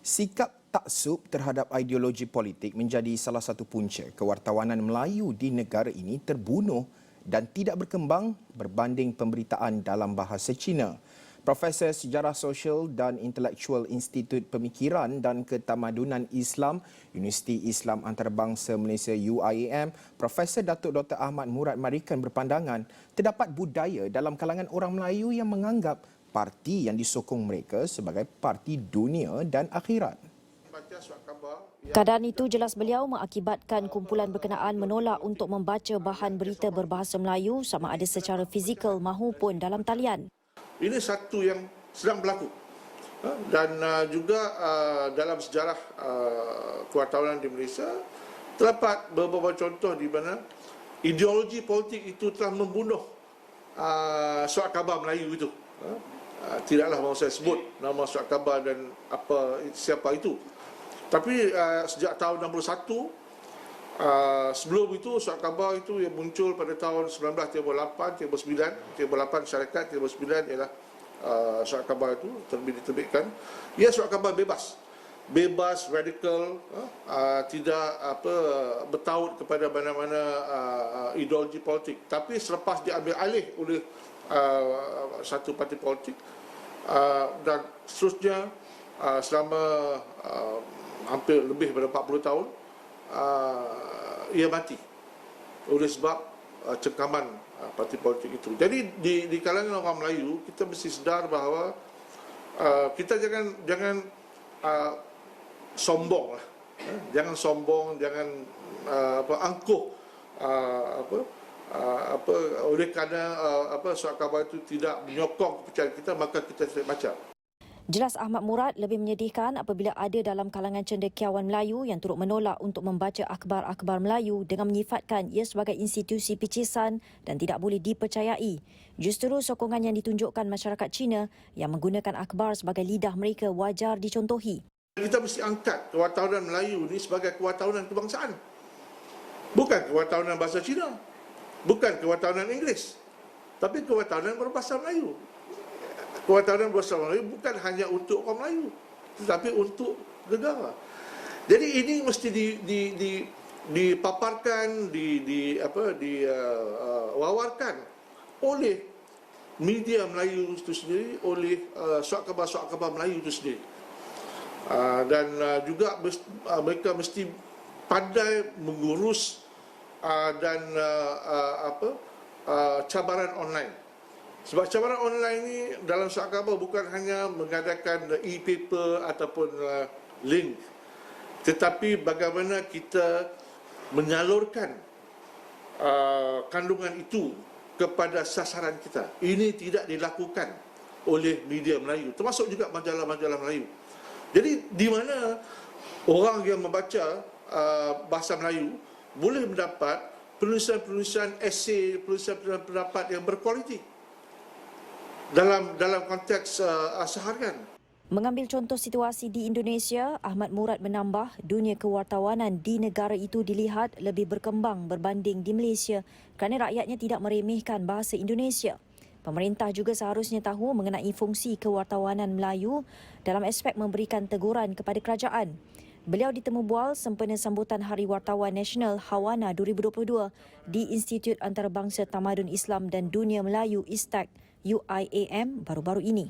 Sikap taksub terhadap ideologi politik menjadi salah satu punca kewartawanan Melayu di negara ini terbunuh dan tidak berkembang berbanding pemberitaan dalam bahasa Cina. Profesor Sejarah Sosial dan Intelektual Institut Pemikiran dan Ketamadunan Islam, Universiti Islam Antarabangsa Malaysia UIAM, Profesor Datuk Dr. Ahmad Murad Marikan berpandangan terdapat budaya dalam kalangan orang Melayu yang menganggap parti yang disokong mereka sebagai parti dunia dan akhirat. Keadaan itu jelas beliau mengakibatkan kumpulan berkenaan menolak untuk membaca bahan berita berbahasa Melayu sama ada secara fizikal maupun dalam talian. Ini satu yang sedang berlaku dan juga dalam sejarah kewartawanan di Malaysia terdapat beberapa contoh di mana ideologi politik itu telah membunuh surat khabar Melayu itu. Tidaklah mahu saya sebut nama surat khabar dan siapa itu. Tapi sejak tahun 61, sebelum itu surat khabar itu yang muncul pada tahun 1938, 39, 38 syarikat, 39 ialah surat khabar itu diterbitkan. Ia surat khabar bebas, radikal, tidak bertaut kepada mana-mana ideologi politik. Tapi selepas diambil alih oleh satu parti politik dan seterusnya selama hampir lebih daripada 40 tahun, ia mati oleh sebab cengkaman parti politik itu. Jadi di kalangan orang Melayu kita mesti sedar bahawa kita jangan sombong lah. Jangan sombong, jangan angkuh oleh kerana surat khabar itu tidak menyokong kepercayaan kita, maka kita tidak baca. Jelas Ahmad Murad lebih menyedihkan apabila ada dalam kalangan cendekiawan Melayu yang turut menolak untuk membaca akhbar-akhbar Melayu dengan menyifatkan ia sebagai institusi picisan dan tidak boleh dipercayai. Justru sokongan yang ditunjukkan masyarakat Cina yang menggunakan akhbar sebagai lidah mereka wajar dicontohi. Kita mesti angkat kewartawanan Melayu ini sebagai kewartawanan kebangsaan. Bukan kewartawanan bahasa Cina, bukan kewartawanan Inggeris, tapi kewartawanan berbahasa Melayu. Kewartawanan berbahasa Melayu bukan hanya untuk orang Melayu, tetapi untuk negara. Jadi ini mesti dipaparkan, wawarkan oleh media Melayu itu sendiri, oleh surat khabar Melayu itu sendiri. Dan juga mereka mesti pandai mengurus dan cabaran online. Sebab cabaran online ini dalam surat khabar bukan hanya mengadakan e-paper ataupun link, tetapi bagaimana kita menyalurkan kandungan itu kepada sasaran kita. Ini tidak dilakukan oleh media Melayu, termasuk juga majalah-majalah Melayu. Jadi di mana orang yang membaca bahasa Melayu boleh mendapat penulisan-penulisan esei, penulisan-penulisan pendapat yang berkualiti dalam konteks seharian. Mengambil contoh situasi di Indonesia, Ahmad Murad menambah dunia kewartawanan di negara itu dilihat lebih berkembang berbanding di Malaysia kerana rakyatnya tidak meremehkan bahasa Indonesia. Pemerintah juga seharusnya tahu mengenai fungsi kewartawanan Melayu dalam aspek memberikan teguran kepada kerajaan. Beliau ditemu bual sempena sambutan Hari Wartawan Nasional Hawana 2022 di Institut Antarabangsa Tamadun Islam dan Dunia Melayu ISTAC UIAM baru-baru ini.